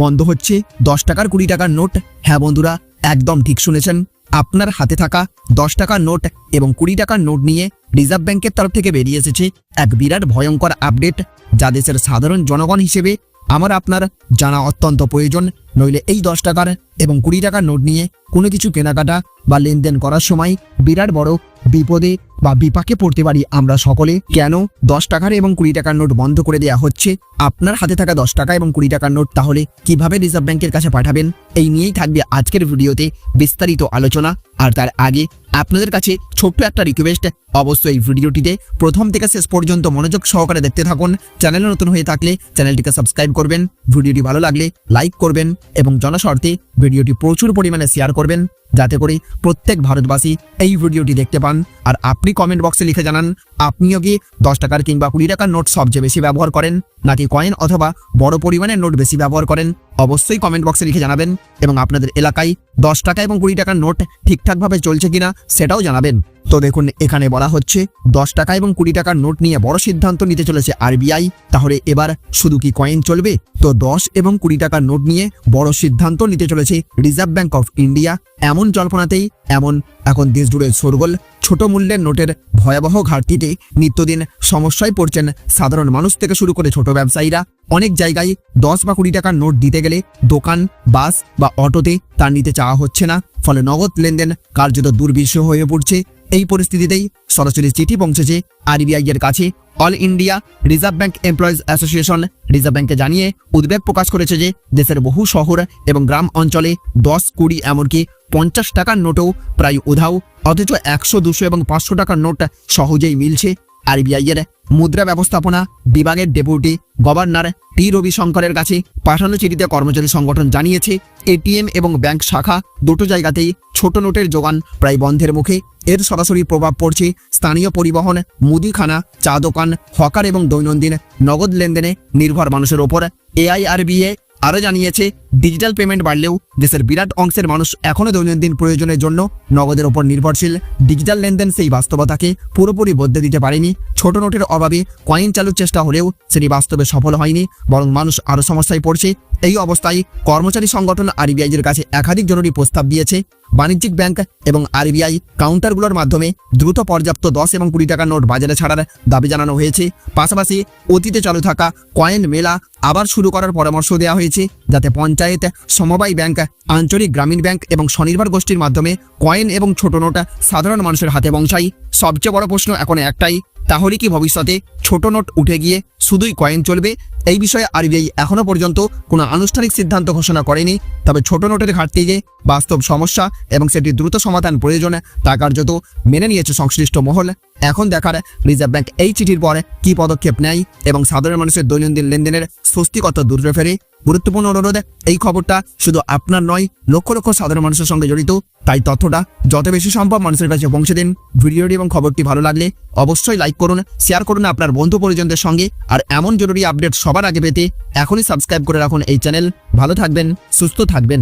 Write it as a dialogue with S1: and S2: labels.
S1: বন্ধ হচ্ছে 10 টাকার 20 টাকার নোট। হ্যাঁ বন্ধুরা, একদম ঠিক শুনেছেন। আপনার হাতে থাকা 10 টাকার নোট এবং 20 টাকার নোট নিয়ে রিজার্ভ ব্যাংকের তরফ থেকে বেরিয়ে এসেছে এক বিরাট ভয়ঙ্কর আপডেট, যা দেশের সাধারণ জনগণ হিসেবে আমার আপনার জানা অত্যন্ত প্রয়োজন। নইলে এই 10 টাকার এবং 20 টাকার নোট নিয়ে কোনো কিছু কেনাকাটা বা লেনদেন করার সময় বিরাট বড় বিপদে বা বিপাকে পড়তে পারি আমরা সকলে। কেন 10 টাকার এবং 20 টাকার নোট বন্ধ করে দেওয়া হচ্ছে? আপনার হাতে থাকা 10 টাকা এবং 20 টাকার নোট তাহলে কিভাবে রিজার্ভ ব্যাংকের কাছে পাঠাবেন, এই নিয়েই থাকবে আজকের ভিডিওতে বিস্তারিত আলোচনা। আর তার আগে আপনাদের কাছে ছোট্ট একটা রিকোয়েস্ট, অবশ্যই এই ভিডিওটিতে প্রথম থেকে শেষ পর্যন্ত মনোযোগ সহকারে দেখতে থাকুন। চ্যানেলে নতুন হয়ে থাকলে চ্যানেলটিকে সাবস্ক্রাইব করবেন, ভিডিওটি ভালো লাগলে লাইক করবেন এবং জনস্বার্থে ভিডিওটি প্রচুর পরিমাণে শেয়ার করবেন, যাতে করে প্রত্যেক ভারতবাসী এই ভিডিওটি দেখতে পান। আর আপনি কমেন্ট বক্সে লিখে জানান আপনিও কি 10 টাকার কিংবা 20 টাকার নোট সবচেয়ে বেশি ব্যবহার করেন, নাকি কয়েন অথবা বড় পরিমাণের নোট বেশি ব্যবহার করেন। অবশ্যই কমেন্ট বক্সে লিখে জানাবেন এবং আপনাদের এলাকায় 10 টাকা এবং 20 টাকার নোট ঠিকঠাকভাবে চলছে কিনা সেটাও জানাবেন। তো দেখুন, এখানে বলা হচ্ছে 10 টাকা এবং 20 টাকার নোট নিয়ে বড় সিদ্ধান্ত নিতে চলেছে আরবিআই। তাহলে এবার শুধু কি কয়েন চলবে? তো 10 এবং 20 টাকার নোট নিয়ে বড় সিদ্ধান্ত নিতে চলেছে রিজার্ভ ব্যাংক অফ ইন্ডিয়া। এমন জল্পনাতেই এখন দেশ জুড়ে শোরগোল। ছোট মূল্যের নোটের ভয়াবহ ঘাটতিতে নিত্যদিন সমস্যায় পড়ছেন সাধারণ মানুষ থেকে শুরু করে ছোট ব্যবসায়ীরা। অনেক জায়গায় 10 বা 20 টাকার নোট দিতে গেলে দোকান, বাস বা অটোতে তা নিতে চাওয়া হচ্ছে না। ফলে নগদ লেনদেন কার্যত দুর্বিষহ হয়ে পড়ছে। এই পরিস্থিতিতেই সরাসরি চিঠি পৌঁছেছে আরবিআই এর কাছে। All India reserve bank employees association reserve ব্যাংকে জানিয়ে উদ্বেগ প্রকাশ করেছে যে দেশের বহু শহর এবং গ্রাম অঞ্চলে 10, 20 এমনকি 50 টাকার নোটও প্রায় উধাও, অথচ 100, 200 এবং 500 টাকার নোট সহজেই মিলছে। আরবিআই এর মুদ্রা ব্যবস্থাপনা বিভাগের ডেপুটি গভর্নর টি রবিশঙ্করের কাছে পাঠানো চিঠিতে কর্মচারী সংগঠন জানিয়েছে, এটিএম এবং ব্যাংক শাখা দুটো জায়গাতেই ছোট নোটের যোগান প্রায় বন্ধের মুখে। এর সরাসরি প্রভাব পড়ছে স্থানীয় পরিবহন, মুদিখানা, চা দোকান, হকার এবং দৈনন্দিন নগদ লেনদেনে নির্ভর মানুষের ওপর। এআইআরবিএ আরও জানিয়েছে, ডিজিটাল পেমেন্ট বাড়লেও দেশের বিরাট অংশের মানুষ এখনও দৈনন্দিন প্রয়োজনের জন্য নগদের ওপর নির্ভরশীল। ডিজিটাল লেনদেন সেই বাস্তবতাকে পুরোপুরি বদলে দিতে পারেনি। ছোট নোটের অভাবে কয়েন চালুর চেষ্টা হলেও সেটি বাস্তবে সফল হয়নি, বরং মানুষ আরও সমস্যায় পড়ছে। এই অবস্থায় কর্মচারী সংগঠন আরবিআই এর কাছে একাধিক জরুরি প্রস্তাব দিয়েছে। বাণিজ্যিক ব্যাংক এবং আরবিআই কাউন্টারগুলোর মাধ্যমে দ্রুত পর্যাপ্ত 10 এবং 20 টাকার নোট বাজারে ছাড়ার দাবি জানানো হয়েছে। পাশাপাশি অতীতে চালু থাকা কয়েন মেলা আবার শুরু করার পরামর্শ দেওয়া হয়েছে, যাতে পঞ্চায়েত, সমবায় ব্যাংক, আঞ্চলিক গ্রামীণ ব্যাংক এবং স্বনির্ভর গোষ্ঠীর মাধ্যমে কয়েন এবং ছোট নোট সাধারণ মানুষের হাতে পৌঁছায়। সবচেয়ে বড় প্রশ্ন এখন একটাই, তাহলে কি ভবিষ্যতে ছোট নোট উঠে গিয়ে শুধুই কয়েন চলবে? এই বিষয়ে আরবিআই এখনো পর্যন্ত কোনো আনুষ্ঠানিক সিদ্ধান্ত ঘোষণা করেনি। তবে ছোট নোটের ঘাটতি যে বাস্তব সমস্যা এবং সেটি দ্রুত সমাধান প্রয়োজন, তা কার্যত মেনে নিয়েছে সংশ্লিষ্ট মহল। এখন দেখার রিজার্ভ ব্যাংক এই চিঠির পর কি পদক্ষেপ নেয় এবং সাধারণ মানুষের দৈনন্দিন লেনদেনের স্বস্তি কত দূরে ফেরে। গুরুত্বপূর্ণ অনুরোধ, এই খবরটা শুধু আপনার নয়, লক্ষ লক্ষ সাধারণ মানুষের সঙ্গে জড়িত। তাই তথ্যটা যত বেশি সম্ভব মানুষের কাছে পৌঁছে দিন। ভিডিওটি এবং খবরটি ভালো লাগলে অবশ্যই লাইক করুন, শেয়ার করুন আপনার বন্ধু পরিজনদের সঙ্গে। আর এমন জরুরি আপডেট সবার আগে পেতে এখনই সাবস্ক্রাইব করে রাখুন এই চ্যানেল। ভালো থাকবেন, সুস্থ থাকবেন।